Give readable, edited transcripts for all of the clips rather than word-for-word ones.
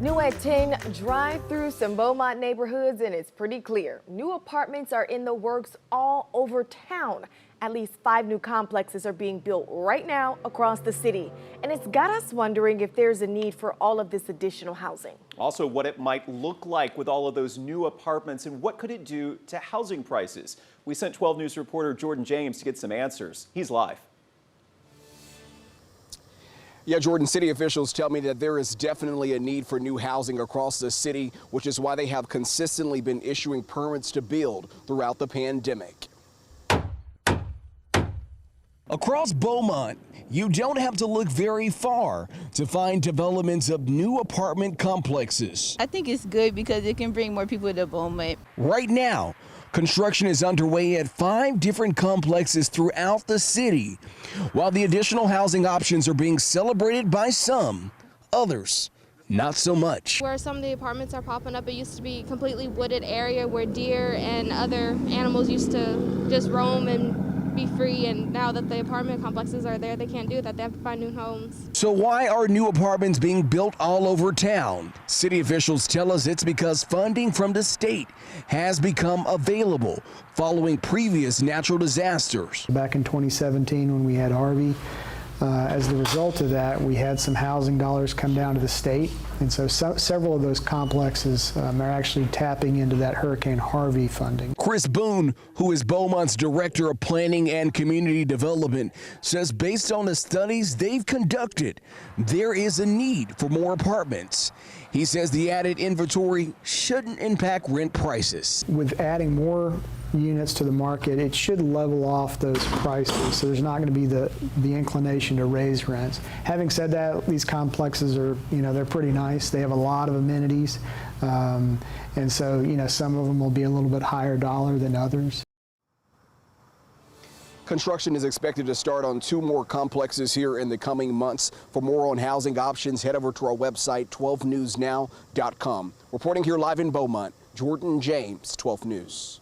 New at 10, drive through some Beaumont neighborhoods and it's pretty clear. New apartments are in the works all over town. At least 5 new complexes are being built right now across the city. And it's got us wondering if there's a need for all of this additional housing. Also, what it might look like with all of those new apartments and what could it do to housing prices. We sent 12 News reporter Jordan James to get some answers. He's live. Yeah, Jordan, city officials tell me that there is definitely a need for new housing across the city, which is why they have consistently been issuing permits to build throughout the pandemic. Across Beaumont, you don't have to look very far to find developments of new apartment complexes. I think it's good because it can bring more people to Beaumont. Right now, construction is underway at 5 different complexes throughout the city. While the additional housing options are being celebrated by some, others not so much. Where some of the apartments are popping up, it used to be a completely wooded area where deer and other animals used to just roam and be free, and now that the apartment complexes are there, they can't do that. They have to find new homes. So why are new apartments being built all over town? City officials tell us it's because funding from the state has become available following previous natural disasters. Back in 2017 when we had Harvey, as the result of that, we had some housing dollars come down to the state, and so several of those complexes are actually tapping into that Hurricane Harvey funding. Chris Boone, who is Beaumont's Director of Planning and Community Development, says based on the studies they've conducted, there is a need for more apartments. He says the added inventory shouldn't impact rent prices. With adding more units to the market, it should level off those prices, so there's not going to be the inclination to raise rents. Having said that, these complexes are, they're pretty nice. They have a lot of amenities, and so, some of them will be a little bit higher dollar than others. Construction is expected to start on 2 more complexes here in the coming months. For more on housing options, head over to our website, 12newsnow.com. Reporting here live in Beaumont, Jordan James, 12 News.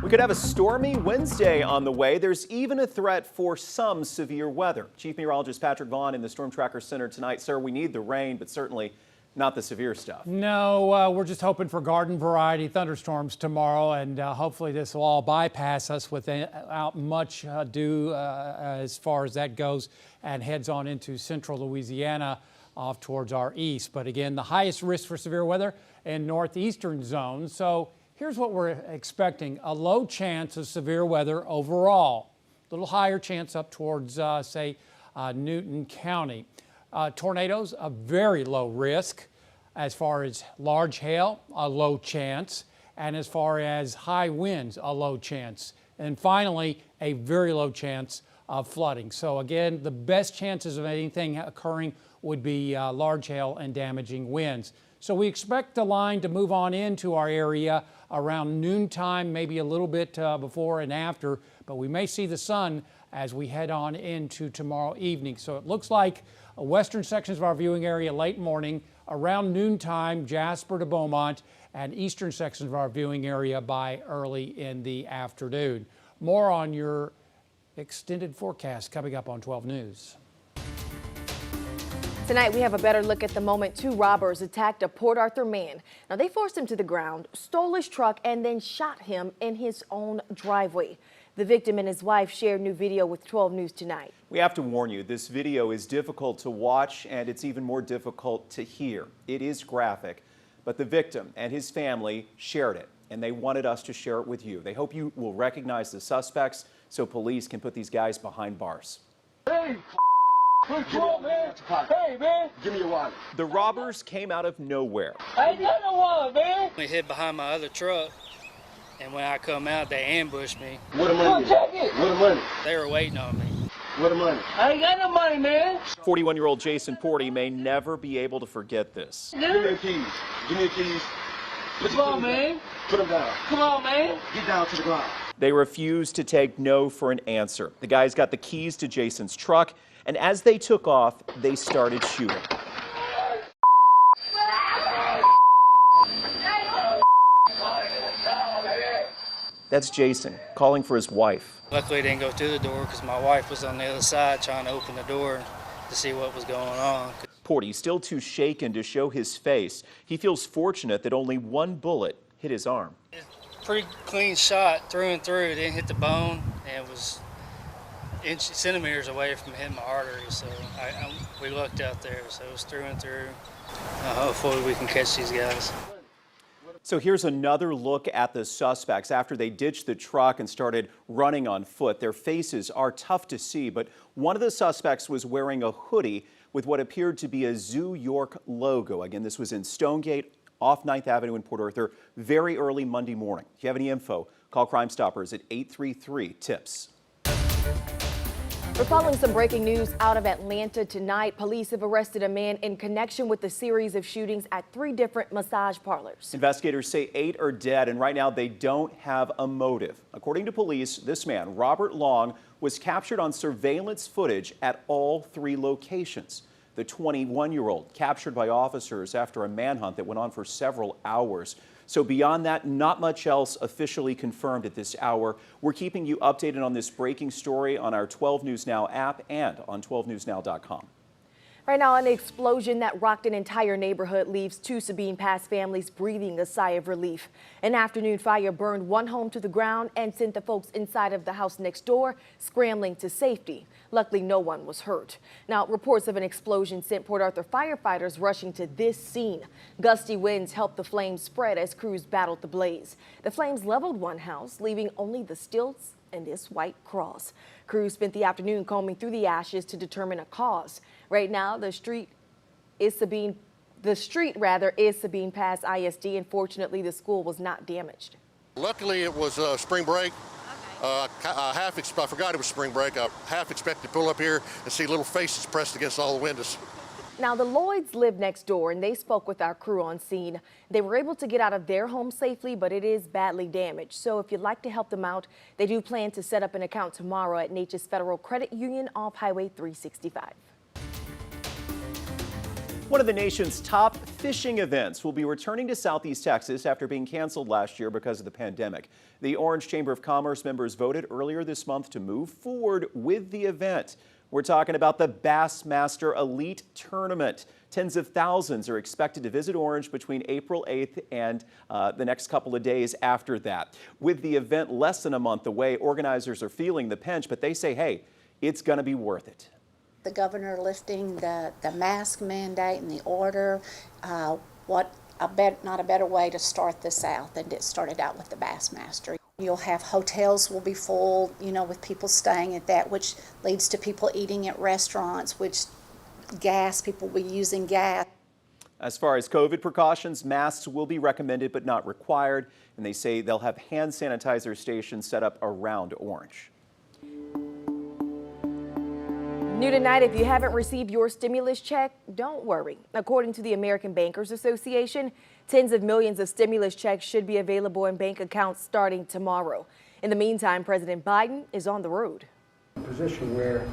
We could have a stormy Wednesday on the way. There's even a threat for some severe weather. Chief Meteorologist Patrick Vaughn in the Storm Tracker Center tonight. Sir, we need the rain, but certainly not the severe stuff. No, we're just hoping for garden variety thunderstorms tomorrow, and hopefully this will all bypass us without much ado as far as that goes, and heads on into central Louisiana off towards our east. But again, the highest risk for severe weather in northeastern zones. So here's what we're expecting: a low chance of severe weather overall, a little higher chance up towards, say, Newton County. Tornadoes, a very low risk. As far as large hail, a low chance. And as far as high winds, a low chance. And finally, a very low chance of flooding. So again, the best chances of anything occurring would be large hail and damaging winds. So we expect the line to move on into our area around noontime, maybe a little bit before and after, but we may see the sun as we head on into tomorrow evening. So it looks like western sections of our viewing area late morning, around noontime, Jasper to Beaumont, and eastern sections of our viewing area by early in the afternoon. More on your extended forecast coming up on 12 News. Tonight, we have a better look at the moment 2 robbers attacked a Port Arthur man. Now, they forced him to the ground, stole his truck, and then shot him in his own driveway. The victim and his wife shared new video with 12 News tonight. We have to warn you, this video is difficult to watch and it's even more difficult to hear. It is graphic, but the victim and his family shared it, and they wanted us to share it with you. They hope you will recognize the suspects so police can put these guys behind bars. Hey, what's wrong, man? Hey, man. Give me your wallet. The robbers came out of nowhere. I ain't got no wallet, man. We hid behind my other truck, and when I come out, they ambushed me. Where the money? Where the money? They were waiting on me. Where the money? I ain't got no money, man. 41-year-old Jason Porty may never be able to forget this. Give me the keys. Give me the keys. Come on, man. Put them down. Come on, man. Get down to the ground. They refused to take no for an answer. The guys got the keys to Jason's truck, and as they took off, they started shooting. That's Jason calling for his wife. Luckily, I didn't go through the door because my wife was on the other side trying to open the door to see what was going on. Porty still too shaken to show his face. He feels fortunate that only one bullet hit his arm. Pretty clean shot through and through. It didn't hit the bone, and it was centimeters away from hitting my artery. So we looked out there, so it was through and through. Hopefully we can catch these guys. So here's another look at the suspects after they ditched the truck and started running on foot. Their faces are tough to see, but one of the suspects was wearing a hoodie with what appeared to be a Zoo York logo. Again, this was in Stonegate off 9th Avenue in Port Arthur very early Monday morning. If you have any info, call Crime Stoppers at 833-TIPS. We're following some breaking news out of Atlanta tonight. Police have arrested a man in connection with the series of shootings at 3 different massage parlors. Investigators say 8 are dead, and right now they don't have a motive. According to police, this man, Robert Long, was captured on surveillance footage at all 3 locations. The 21-year-old captured by officers after a manhunt that went on for several hours. So beyond that, not much else officially confirmed at this hour. We're keeping you updated on this breaking story on our 12 News Now app and on 12newsnow.com. Right now, an explosion that rocked an entire neighborhood leaves 2 Sabine Pass families breathing a sigh of relief. An afternoon fire burned one home to the ground and sent the folks inside of the house next door scrambling to safety. Luckily, no one was hurt. Now, reports of an explosion sent Port Arthur firefighters rushing to this scene. Gusty winds helped the flames spread as crews battled the blaze. The flames leveled one house, leaving only the stilts and this white cross. Crews spent the afternoon combing through the ashes to determine a cause. Right now, the street is Sabine Pass ISD, and fortunately, the school was not damaged. Luckily, it was spring break. I forgot it was spring break. I half expected to pull up here and see little faces pressed against all the windows. Now, the Lloyds live next door, and they spoke with our crew on scene. They were able to get out of their home safely, but it is badly damaged. So if you'd like to help them out, they do plan to set up an account tomorrow at Natchez Federal Credit Union off Highway 365. One of the nation's top fishing events will be returning to Southeast Texas after being canceled last year because of the pandemic. The Orange Chamber of Commerce members voted earlier this month to move forward with the event. We're talking about the Bassmaster Elite Tournament. Tens of thousands are expected to visit Orange between April 8th and the next couple of days after that. With the event less than a month away, organizers are feeling the pinch, but they say, hey, it's going to be worth it. The governor lifting the mask mandate and the order, not a better way to start this out than it started out with the Bassmaster. You'll have hotels will be full, with people staying at that, which leads to people eating at restaurants, which people will be using gas. As far as COVID precautions, masks will be recommended but not required, and they say they'll have hand sanitizer stations set up around Orange. New tonight, if you haven't received your stimulus check, don't worry. According to the American Bankers Association, tens of millions of stimulus checks should be available in bank accounts starting tomorrow. In the meantime, President Biden is on the road. A position where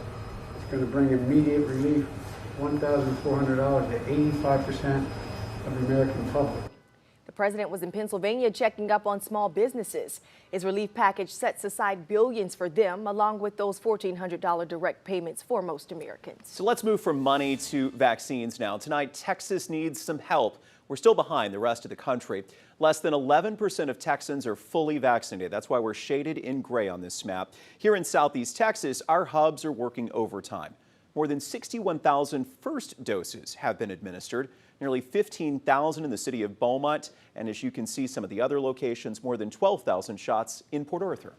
it's going to bring immediate relief, $1,400 to 85% of the American public. The president was in Pennsylvania checking up on small businesses. His relief package sets aside billions for them, along with those $1,400 direct payments for most Americans. So let's move from money to vaccines now. Tonight, Texas needs some help. We're still behind the rest of the country. Less than 11% of Texans are fully vaccinated. That's why we're shaded in gray on this map. Here in Southeast Texas, our hubs are working overtime. More than 61,000 first doses have been administered, nearly 15,000 in the city of Beaumont, and as you can see, some of the other locations, more than 12,000 shots in Port Arthur.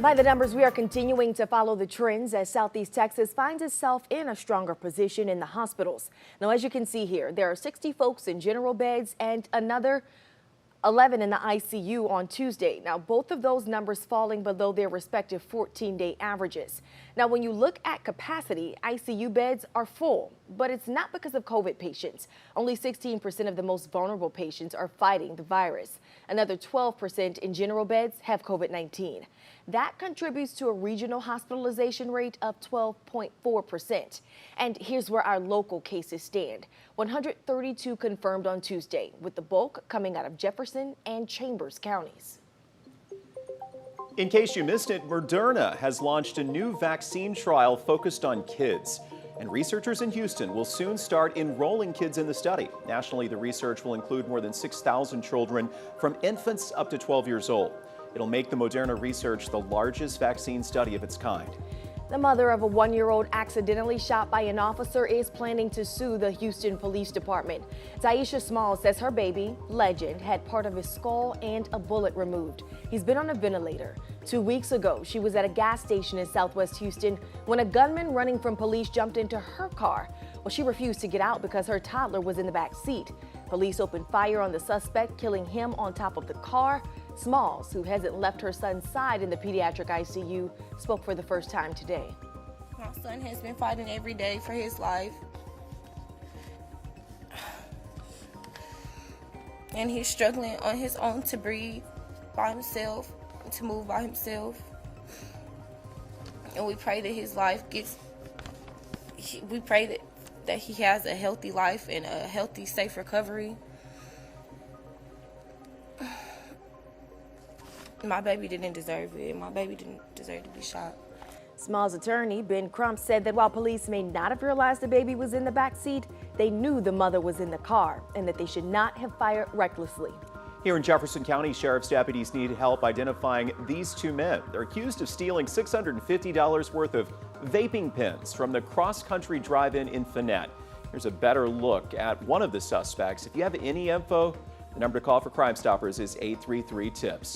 By the numbers, we are continuing to follow the trends as Southeast Texas finds itself in a stronger position in the hospitals. Now, as you can see here, there are 60 folks in general beds and another 11 in the ICU on Tuesday. Now, both of those numbers falling below their respective 14-day averages. Now, when you look at capacity, ICU beds are full, but it's not because of COVID patients. Only 16% of the most vulnerable patients are fighting the virus. Another 12% in general beds have COVID-19. That contributes to a regional hospitalization rate of 12.4%. And here's where our local cases stand. 132 confirmed on Tuesday, with the bulk coming out of Jefferson and Chambers counties. In case you missed it, Moderna has launched a new vaccine trial focused on kids. And researchers in Houston will soon start enrolling kids in the study. Nationally, the research will include more than 6,000 children from infants up to 12 years old. It'll make the Moderna research the largest vaccine study of its kind. The mother of a 1-year-old accidentally shot by an officer is planning to sue the Houston Police Department. Taisha Small says her baby, Legend, had part of his skull and a bullet removed. He's been on a ventilator. 2 weeks ago, she was at a gas station in Southwest Houston when a gunman running from police jumped into her car. Well, she refused to get out because her toddler was in the back seat. Police opened fire on the suspect, killing him on top of the car. Smalls, who hasn't left her son's side in the pediatric ICU, spoke for the first time today. My son has been fighting every day for his life. And he's struggling on his own to breathe by himself, to move by himself. And we pray that his life we pray that he has a healthy life and a healthy, safe recovery. My baby didn't deserve it. My baby didn't deserve to be shot. Small's attorney, Ben Crump, said that while police may not have realized the baby was in the back seat, they knew the mother was in the car and that they should not have fired recklessly. Here in Jefferson County, sheriff's deputies need help identifying these two men. They're accused of stealing $650 worth of vaping pens from the cross-country drive-in in Fannett. Here's a better look at one of the suspects. If you have any info, the number to call for Crime Stoppers is 833-TIPS.